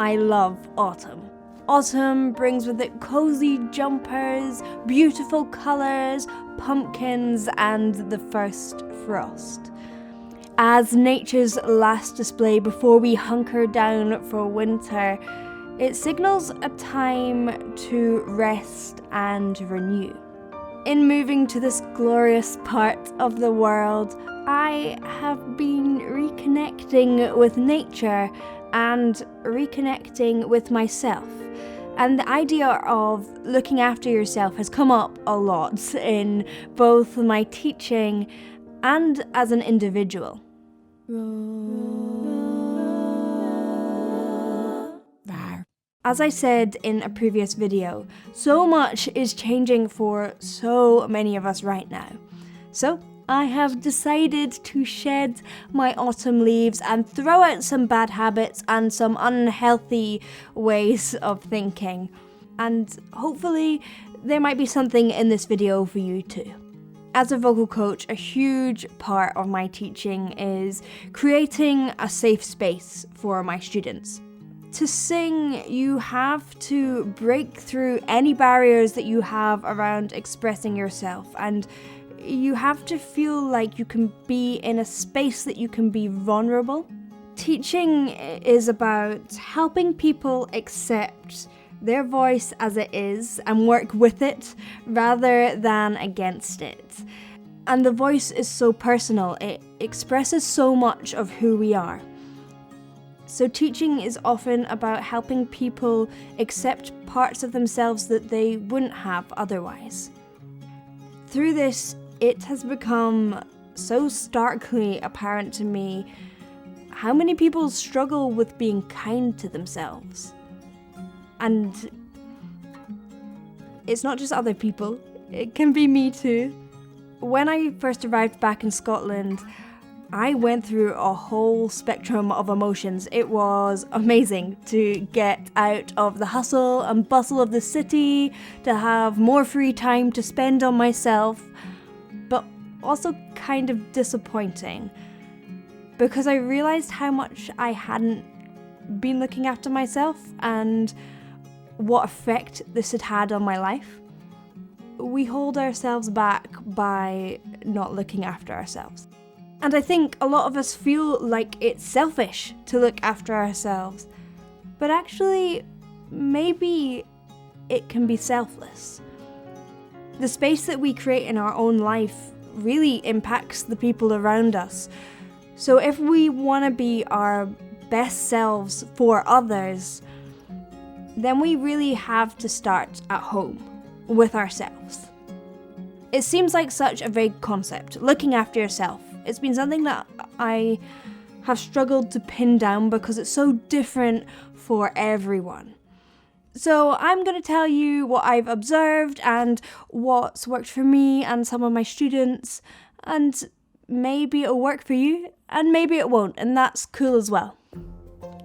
I love autumn. Autumn brings with it cozy jumpers, beautiful colours, pumpkins, and the first frost. As nature's last display before we hunker down for winter, it signals a time to rest and renew. In moving to this glorious part of the world, I have been reconnecting with nature and reconnecting with myself. And the idea of looking after yourself has come up a lot in both my teaching and as an individual. As I said in a previous video, so much is changing for so many of us right now. So I have decided to shed my autumn leaves and throw out some bad habits and some unhealthy ways of thinking. And hopefully there might be something in this video for you too. As a vocal coach, a huge part of my teaching is creating a safe space for my students. To sing, you have to break through any barriers that you have around expressing yourself, and you have to feel like you can be in a space that you can be vulnerable. Teaching is about helping people accept their voice as it is and work with it rather than against it. And the voice is so personal, it expresses so much of who we are. So teaching is often about helping people accept parts of themselves that they wouldn't have otherwise. Through this, it has become so starkly apparent to me how many people struggle with being kind to themselves. And it's not just other people, it can be me too. When I first arrived back in Scotland, I went through a whole spectrum of emotions. It was amazing to get out of the hustle and bustle of the city, to have more free time to spend on myself, but also kind of disappointing because I realised how much I hadn't been looking after myself and what effect this had had on my life. We hold ourselves back by not looking after ourselves. And I think a lot of us feel like it's selfish to look after ourselves, but actually, maybe it can be selfless. The space that we create in our own life really impacts the people around us. So if we want to be our best selves for others, then we really have to start at home with ourselves. It seems like such a vague concept, looking after yourself. It's been something that I have struggled to pin down because it's so different for everyone. So I'm going to tell you what I've observed and what's worked for me and some of my students, and maybe it'll work for you and maybe it won't, and that's cool as well.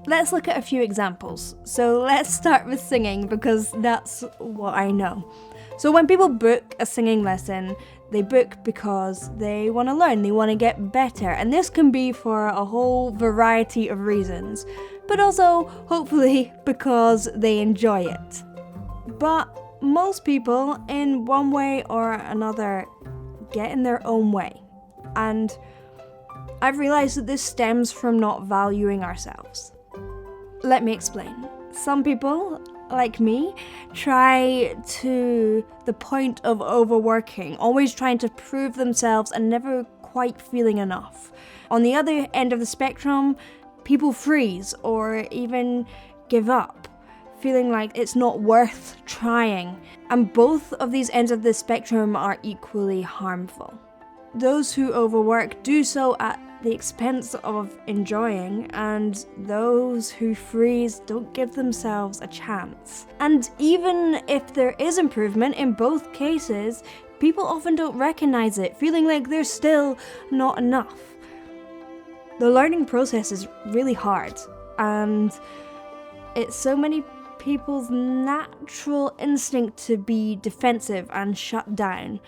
Let's look at a few examples. So let's start with singing because that's what I know. So when people book a singing lesson, they book because they want to learn, they want to get better, and this can be for a whole variety of reasons, but also hopefully because they enjoy it. But most people, in one way or another, get in their own way, and I've realised that this stems from not valuing ourselves. Let me explain. Some people, like me, try to the point of overworking, always trying to prove themselves and never quite feeling enough. On the other end of the spectrum, people freeze or even give up, feeling like it's not worth trying. And both of these ends of the spectrum are equally harmful. Those who overwork do so at the expense of enjoying, and those who freeze don't give themselves a chance. And even if there is improvement in both cases, people often don't recognize it, feeling like they're still not enough. The learning process is really hard, and it's so many people's natural instinct to be defensive and shut down,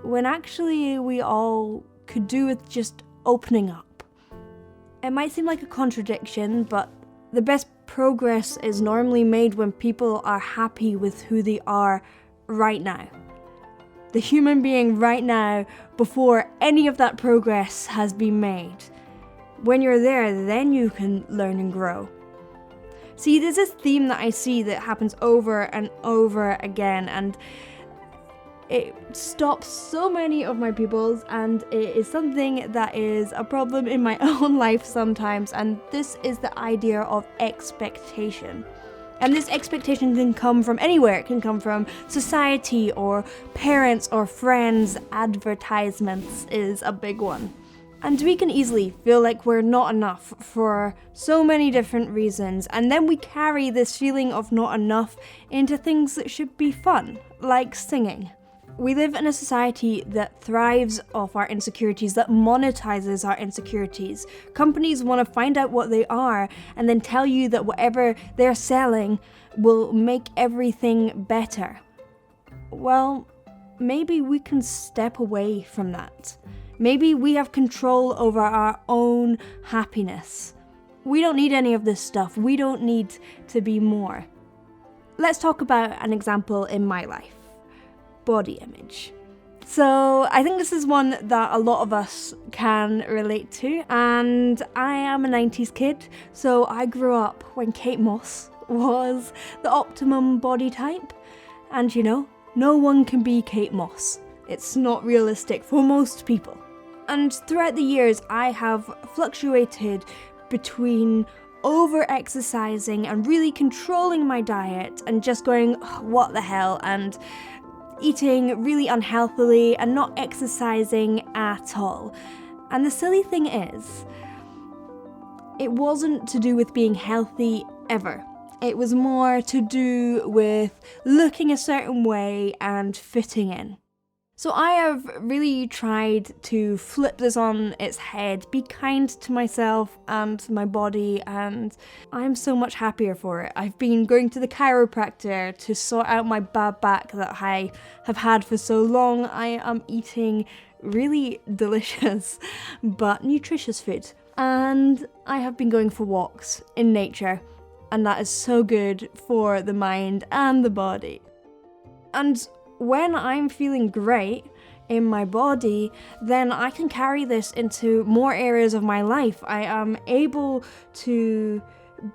when actually we all could do with just opening up. It might seem like a contradiction, but the best progress is normally made when people are happy with who they are right now. The human being right now, before any of that progress has been made. When you're there, then you can learn and grow. See, there's this theme that I see that happens over and over again, and it stops so many of my pupils, and it is something that is a problem in my own life sometimes, and this is the idea of expectation. And this expectation can come from anywhere. It can come from society or parents or friends. Advertisements is a big one. And we can easily feel like we're not enough for so many different reasons, and then we carry this feeling of not enough into things that should be fun, like singing. We live in a society that thrives off our insecurities, that monetizes our insecurities. Companies want to find out what they are and then tell you that whatever they're selling will make everything better. Well, maybe we can step away from that. Maybe we have control over our own happiness. We don't need any of this stuff. We don't need to be more. Let's talk about an example in my life. Body image. So I think this is one that a lot of us can relate to, and I am a 90s kid, so I grew up when Kate Moss was the optimum body type, and you know, no one can be Kate Moss. It's not realistic for most people. And throughout the years, I have fluctuated between over-exercising and really controlling my diet and just going, what the hell, and eating really unhealthily and not exercising at all. And the silly thing is, it wasn't to do with being healthy ever. It was more to do with looking a certain way and fitting in. So I have really tried to flip this on its head, be kind to myself and my body, and I'm so much happier for it. I've been going to the chiropractor to sort out my bad back that I have had for so long. I am eating really delicious but nutritious food, and I have been going for walks in nature, and that is so good for the mind and the body. And when I'm feeling great in my body, then I can carry this into more areas of my life. I am able to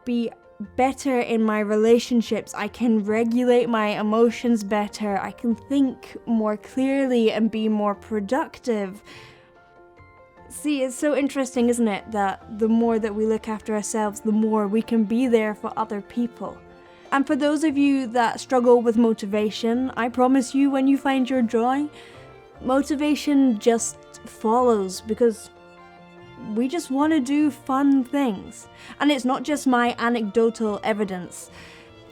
be better in my relationships. I can regulate my emotions better. I can think more clearly and be more productive. See, it's so interesting, isn't it, that the more that we look after ourselves, the more we can be there for other people. And for those of you that struggle with motivation, I promise you, when you find your joy, motivation just follows, because we just want to do fun things. And it's not just my anecdotal evidence.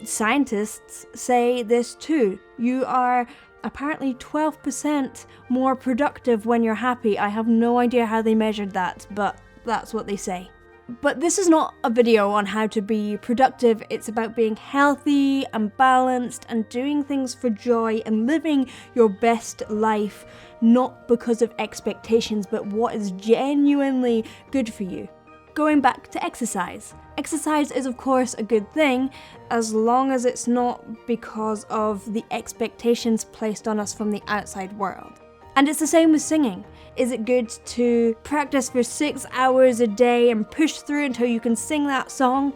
Scientists say this too. You are apparently 12% more productive when you're happy. I have no idea how they measured that, but that's what they say. But this is not a video on how to be productive. It's about being healthy and balanced and doing things for joy and living your best life, not because of expectations, but what is genuinely good for you. Going back to exercise. Exercise is of course a good thing, as long as it's not because of the expectations placed on us from the outside world. And it's the same with singing. Is it good to practice for 6 hours a day and push through until you can sing that song?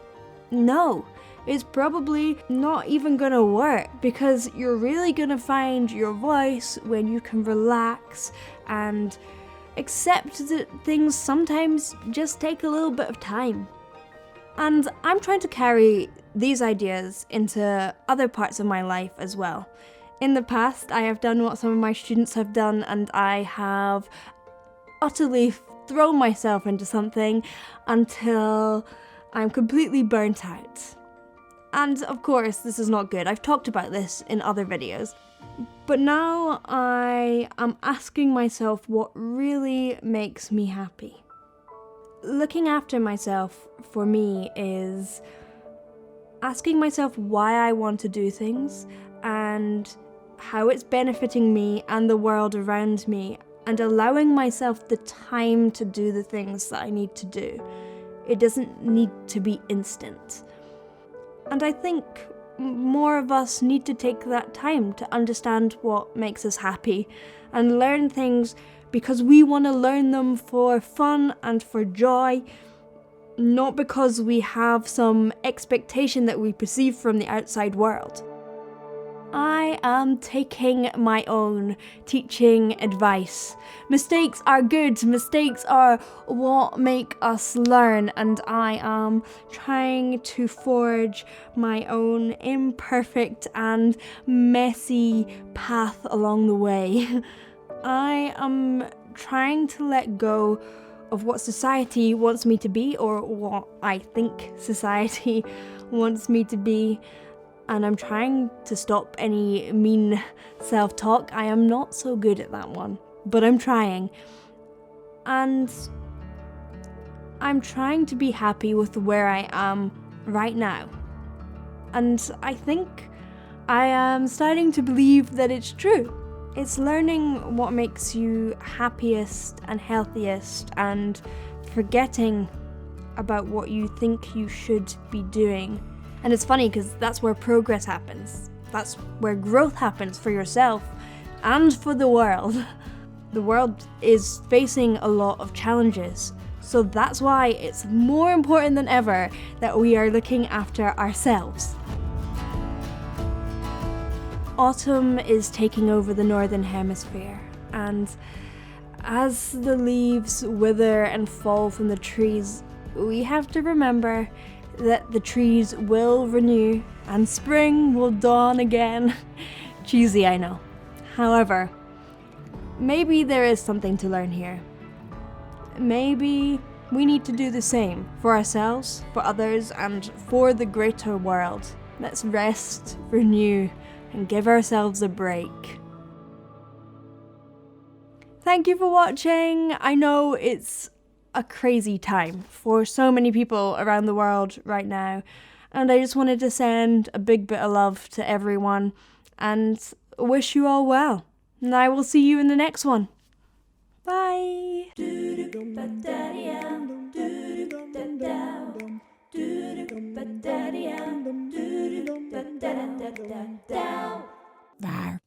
No, it's probably not even gonna work, because you're really gonna find your voice when you can relax and accept that things sometimes just take a little bit of time. And I'm trying to carry these ideas into other parts of my life as well. In the past, I have done what some of my students have done, and I have utterly thrown myself into something until I'm completely burnt out. And of course, this is not good. I've talked about this in other videos. But now I am asking myself what really makes me happy. Looking after myself, for me, is asking myself why I want to do things and how it's benefiting me and the world around me, and allowing myself the time to do the things that I need to do. It doesn't need to be instant. And I think more of us need to take that time to understand what makes us happy and learn things because we want to learn them for fun and for joy, not because we have some expectation that we perceive from the outside world. I am taking my own teaching advice. Mistakes are good, mistakes are what make us learn, and I am trying to forge my own imperfect and messy path along the way. I am trying to let go of what society wants me to be, or what I think society wants me to be. And I'm trying to stop any mean self-talk. I am not so good at that one, but I'm trying. And I'm trying to be happy with where I am right now. And I think I am starting to believe that it's true. It's learning what makes you happiest and healthiest and forgetting about what you think you should be doing. And it's funny because that's where progress happens. That's where growth happens for yourself and for the world. The world is facing a lot of challenges. So that's why it's more important than ever that we are looking after ourselves. Autumn is taking over the northern hemisphere, and as the leaves wither and fall from the trees, we have to remember that the trees will renew and spring will dawn again. Cheesy, I know. However, maybe there is something to learn here. Maybe we need to do the same for ourselves, for others, and for the greater world. Let's rest, renew, and give ourselves a break. Thank you for watching. I know it's a crazy time for so many people around the world right now, and I just wanted to send a big bit of love to everyone and wish you all well. And I will see you in the next one. Bye. Bye.